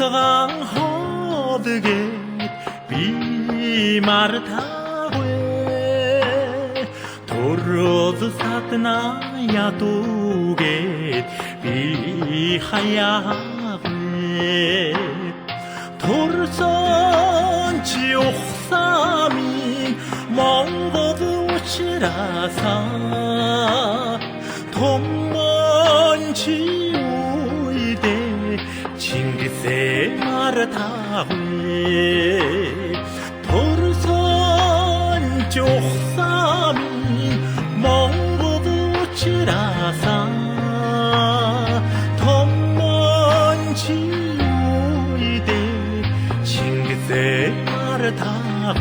Хандган хоодгээд би мартаагүй төрөөд сатна ядуугээд би хаяагүй төрсөн чи ухсами Монгол учраас 통먼 지우이대 징기세 마르타회 도르선 쪽삼이 몽고부치라사 통먼 지우이대 징기세 마르타회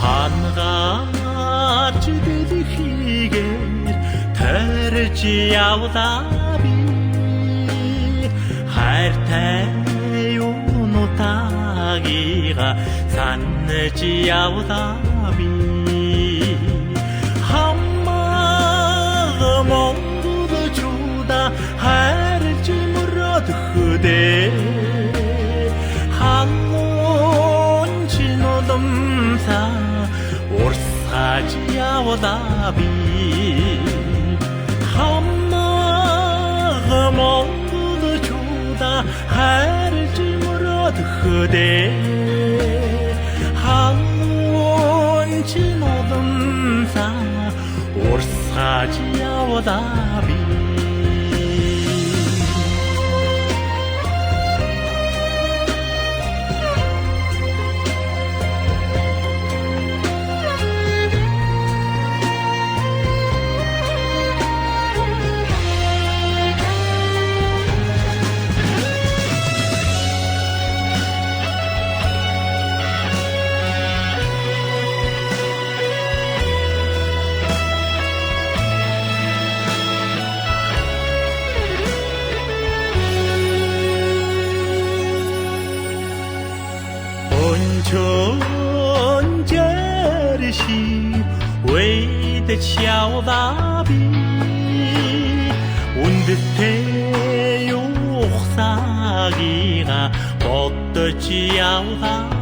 한가 тэр지 явдааби хайртай юунуудаагаа санаж явдааби хамаа монголчуудаа хайрж мөрөдөхдөө халуун чинодомсаа урсаж явдааби хамаа монголчуудаа хайрж мөрөдөхдөө халуун чинодомсаа урсаж явдааби 존재르시 왜的小大比 온듯해 욕사기가 어떠지 야우다